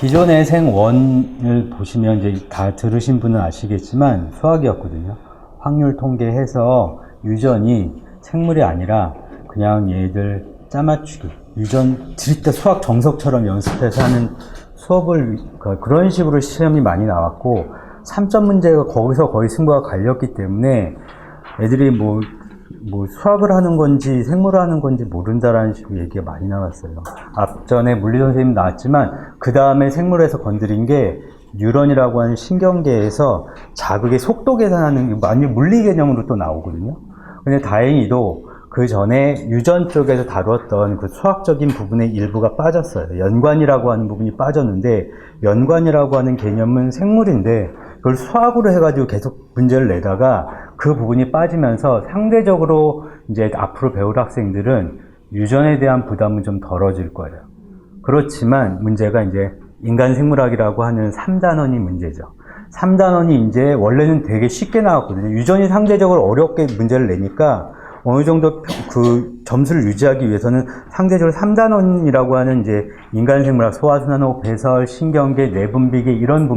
기존의 생1을 보시면 이제 다 들으신 분은 아시겠지만 수학이었거든요. 확률 통계해서 유전이 생물이 아니라 그냥 얘들 짜맞추기, 유전 드립대 수학 정석처럼 연습해서 하는 수업을 그런 식으로 시험이 많이 나왔고 3점 문제가 거기서 거의 승부가 갈렸기 때문에 애들이 뭐 수학을 하는 건지 생물을 하는 건지 모른다라는 식으로 얘기가 많이 나왔어요. 앞전에 물리 선생님 나왔지만 그 다음에 생물에서 건드린 게 뉴런이라고 하는 신경계에서 자극의 속도 계산하는 완전 물리 개념으로 또 나오거든요. 근데 다행히도 그 전에 유전 쪽에서 다뤘던 그 수학적인 부분의 일부가 빠졌어요. 연관이라고 하는 부분이 빠졌는데 연관이라고 하는 개념은 생물인데 그걸 수학으로 해가지고 계속 문제를 내다가 그 부분이 빠지면서 상대적으로 이제 앞으로 배울 학생들은 유전에 대한 부담은 좀 덜어질 거예요. 그렇지만 문제가 이제 인간생물학이라고 하는 3단원이 문제죠. 3단원이 이제 원래는 되게 쉽게 나왔거든요. 유전이 상대적으로 어렵게 문제를 내니까 어느 정도 그 점수를 유지하기 위해서는 상대적으로 3단원이라고 하는 이제 인간생물학, 소화순환호흡, 배설, 신경계, 내분비계 이런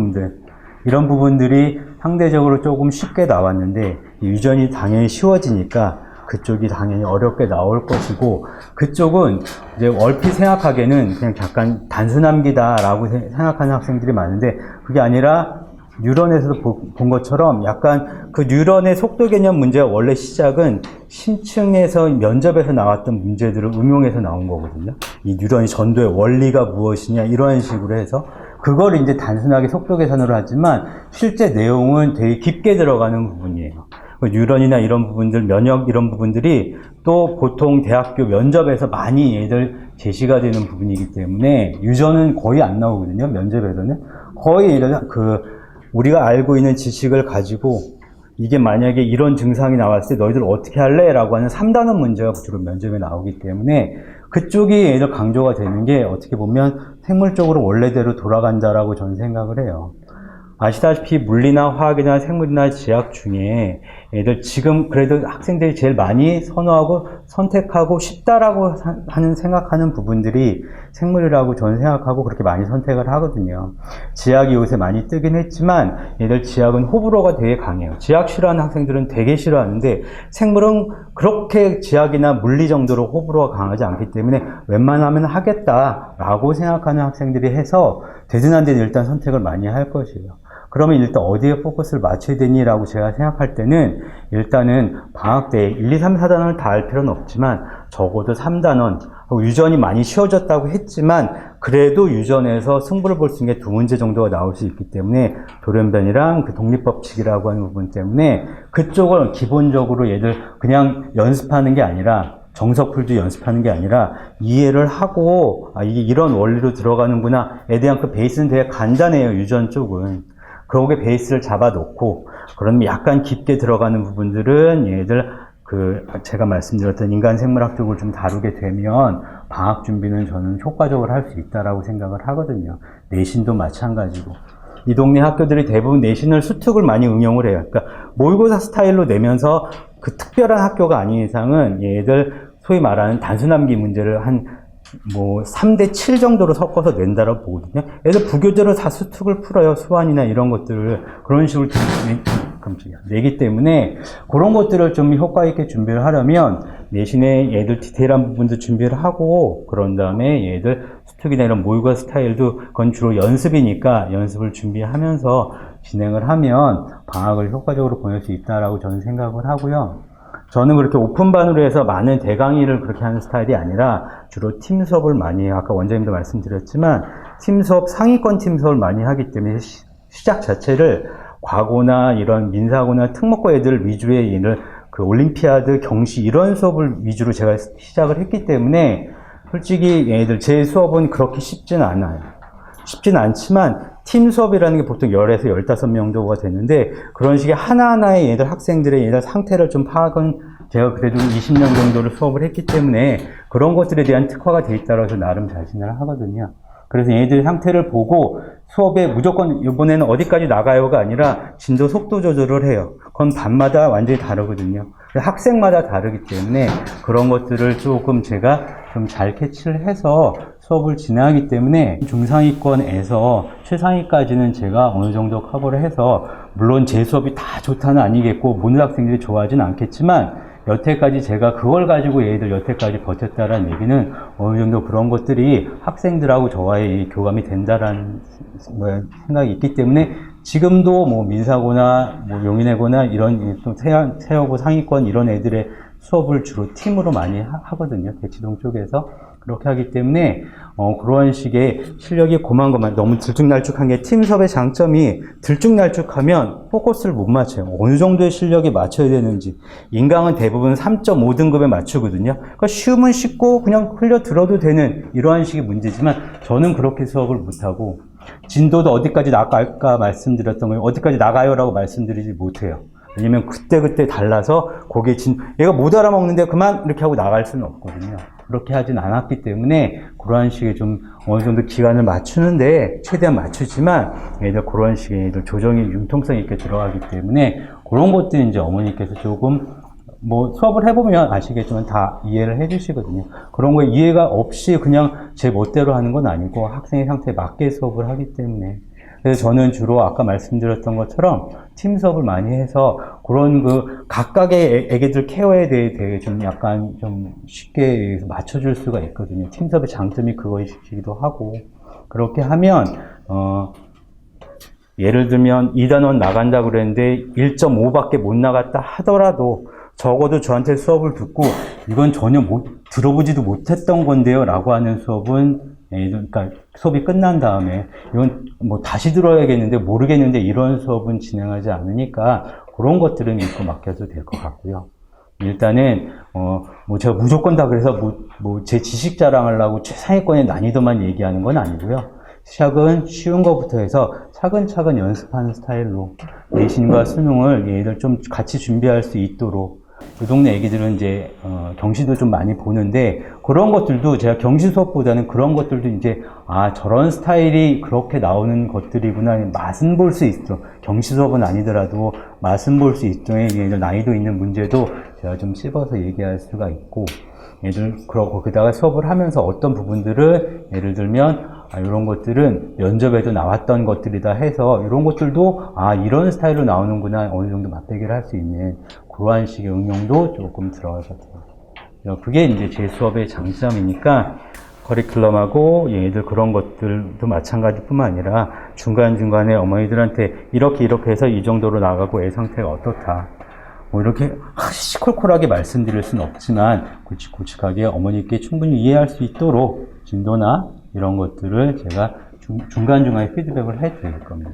부분들이 상대적으로 조금 쉽게 나왔는데 유전이 당연히 쉬워지니까 그쪽이 당연히 어렵게 나올 것이고 그쪽은 이제 얼핏 생각하기에는 그냥 약간 단순함기다라고 생각하는 학생들이 많은데 그게 아니라 뉴런에서도 본 것처럼 약간 그 뉴런의 속도 개념 문제가 원래 시작은 심층에서 면접에서 나왔던 문제들을 응용해서 나온 거거든요. 이 뉴런이 전도의 원리가 무엇이냐 이런 식으로 해서 그걸 이제 단순하게 속도 계산으로 하지만 실제 내용은 되게 깊게 들어가는 부분이에요. 뉴런이나 이런 부분들, 면역 이런 부분들이 또 보통 대학교 면접에서 많이 얘들 제시가 되는 부분이기 때문에 유전은 거의 안 나오거든요. 면접에서는 거의 우리가 알고 있는 지식을 가지고 이게 만약에 이런 증상이 나왔을 때 너희들 어떻게 할래? 라고 하는 3단원 문제가 주로 면접에 나오기 때문에 그쪽이 얘들 강조가 되는 게 어떻게 보면 생물 쪽으로 원래대로 돌아간다라고 저는 생각을 해요. 아시다시피 물리나 화학이나 생물이나 지학 중에 애들 지금 그래도 학생들이 제일 많이 선호하고 선택하고 싶다라고 생각하는 부분들이 생물이라고 저는 생각하고 그렇게 많이 선택을 하거든요. 지학이 요새 많이 뜨긴 했지만 얘들 지학은 호불호가 되게 강해요. 지학 싫어하는 학생들은 되게 싫어하는데 생물은 그렇게 지학이나 물리 정도로 호불호가 강하지 않기 때문에 웬만하면 하겠다라고 생각하는 학생들이 해서 되든 안 되든 일단 선택을 많이 할 것이에요. 그러면 일단 어디에 포커스를 맞춰야 되니라고 제가 생각할 때는 일단은 방학 때 1, 2, 3, 4단원을 다 할 필요는 없지만 적어도 3단원 유전이 많이 쉬워졌다고 했지만 그래도 유전에서 승부를 볼 수 있는 게 2문제 정도가 나올 수 있기 때문에 돌연변이랑 그 독립법칙이라고 하는 부분 때문에 그쪽을 기본적으로 얘들 그냥 연습하는 게 아니라 정석풀도 연습하는 게 아니라 이해를 하고 이게 이런 원리로 들어가는구나에 대한 그 베이스는 되게 간단해요. 유전 쪽은. 그러고 베이스를 잡아놓고 그러면 약간 깊게 들어가는 부분들은 얘들 제가 말씀드렸던 인간생물학 쪽을 좀 다루게 되면 방학 준비는 저는 효과적으로 할 수 있다라고 생각을 하거든요. 내신도 마찬가지고. 이 동네 학교들이 대부분 내신을 수특을 많이 응용을 해요. 그러니까 모의고사 스타일로 내면서 그 특별한 학교가 아닌 이상은 얘들 소위 말하는 단순함기 문제를 3대 7 정도로 섞어서 낸다라고 보거든요. 애들 부교재로 다 수특을 풀어요. 수완이나 이런 것들을 그런 식으로 내기 때문에 그런 것들을 좀 효과 있게 준비를 하려면 내신에 얘들 디테일한 부분도 준비를 하고 그런 다음에 얘들 수특이나 이런 모의고사 스타일도 그건 주로 연습이니까 연습을 준비하면서 진행을 하면 방학을 효과적으로 보낼 수 있다라고 저는 생각을 하고요. 저는 그렇게 오픈반으로 해서 많은 대강의를 그렇게 하는 스타일이 아니라 주로 팀 수업을 많이 해요. 아까 원장님도 말씀드렸지만 팀 수업, 상위권 팀 수업을 많이 하기 때문에 시작 자체를 과고나 이런 민사고나 특목고 애들 위주의 얘를 그 올림피아드, 경시 이런 수업을 위주로 제가 시작을 했기 때문에 솔직히 얘들 제 수업은 그렇게 쉽진 않아요. 쉽진 않지만 팀 수업이라는 게 보통 10에서 15명 정도가 되는데 그런 식의 하나하나의 얘들 학생들의 얘들 상태를 좀 파악은 제가 그래도 20년 정도를 수업을 했기 때문에 그런 것들에 대한 특화가 돼 있다고 해서 나름 자신을 하거든요. 그래서 얘들 상태를 보고 수업에 무조건 이번에는 어디까지 나가요가 아니라 진도 속도 조절을 해요. 그건 반마다 완전히 다르거든요. 학생마다 다르기 때문에 그런 것들을 조금 제가 좀 잘 캐치를 해서 수업을 진행하기 때문에 중상위권에서 최상위까지는 제가 어느 정도 커버를 해서, 물론 제 수업이 다 좋다는 아니겠고 모든 학생들이 좋아하진 않겠지만, 여태까지 제가 그걸 가지고 얘들 여태까지 버텼다라는 얘기는 어느 정도 그런 것들이 학생들하고 저와의 교감이 된다라는 생각이 있기 때문에, 지금도 뭐 민사고나 뭐 용인외고나 이런 또 세여고 상위권 이런 애들의 수업을 주로 팀으로 많이 하거든요. 대치동 쪽에서. 그렇게 하기 때문에 그런 식의 실력이 고만고만, 너무 들쭉날쭉한 게, 팀 수업의 장점이 들쭉날쭉하면 포커스를 못 맞춰요. 어느 정도의 실력에 맞춰야 되는지. 인강은 대부분 3.5등급에 맞추거든요. 그러니까 쉬우면 쉽고 그냥 흘려 들어도 되는 이러한 식의 문제지만, 저는 그렇게 수업을 못하고, 진도도 어디까지 나갈까 말씀드렸던 거예요. 어디까지 나가요라고 말씀드리지 못해요. 왜냐면 그때그때 달라서 거기에 얘가 못 알아먹는데 그만 이렇게 하고 나갈 수는 없거든요. 그렇게 하진 않았기 때문에 그러한 식의 좀 어느 정도 기간을 맞추는데 최대한 맞추지만, 얘들 그런 식의 조정이 융통성 있게 들어가기 때문에 그런 것들이 이제 어머니께서 조금 뭐 수업을 해보면 아시겠지만 다 이해를 해주시거든요. 그런 거에 이해가 없이 그냥 제 멋대로 하는 건 아니고 학생의 상태에 맞게 수업을 하기 때문에, 그래서 저는 주로 아까 말씀드렸던 것처럼 팀 수업을 많이 해서 그런 각각의 애기들 케어에 대해 되게 좀 약간 좀 쉽게 맞춰줄 수가 있거든요. 팀 수업의 장점이 그것이기도 하고, 그렇게 하면 예를 들면 2단원 나간다 그랬는데 1.5밖에 못 나갔다 하더라도 적어도 저한테 수업을 듣고 이건 전혀 들어보지도 못했던 건데요 라고 하는 수업은, 그러니까 수업이 끝난 다음에 이건 뭐 다시 들어야겠는데 모르겠는데 이런 수업은 진행하지 않으니까 그런 것들은 믿고 맡겨도 될 것 같고요. 일단은 뭐 제가 무조건 다 그래서 제 지식 자랑하려고 최상위권의 난이도만 얘기하는 건 아니고요. 시작은 쉬운 것부터 해서 차근차근 연습하는 스타일로 내신과 수능을 얘들 좀 같이 준비할 수 있도록, 그 동네 애기들은 이제 경시도 좀 많이 보는데, 그런 것들도 제가 경시 수업보다는 그런 것들도 이제 저런 스타일이 그렇게 나오는 것들이구나, 맛은 볼 수 있어. 경시 수업은 아니더라도 맛은 볼 수 있죠. 얘들 난이도 있는 문제도 제가 좀 씹어서 얘기할 수가 있고, 그러고 그다가 수업을 하면서 어떤 부분들을 예를 들면 이런 것들은 면접에도 나왔던 것들이다 해서 이런 것들도 이런 스타일로 나오는구나, 어느 정도 맛배기를 할 수 있는 그러한 식의 응용도 조금 들어가서 돼요. 그게 이제 제 수업의 장점이니까, 커리큘럼하고 얘들 그런 것들도 마찬가지뿐만 아니라 중간중간에 어머니들한테 이렇게 해서 이 정도로 나가고 애 상태가 어떻다, 뭐 이렇게 시콜콜하게 말씀드릴 수는 없지만 굵직굵직하게 어머니께 충분히 이해할 수 있도록 진도나 이런 것들을 제가 중간중간에 피드백을 해드릴 겁니다.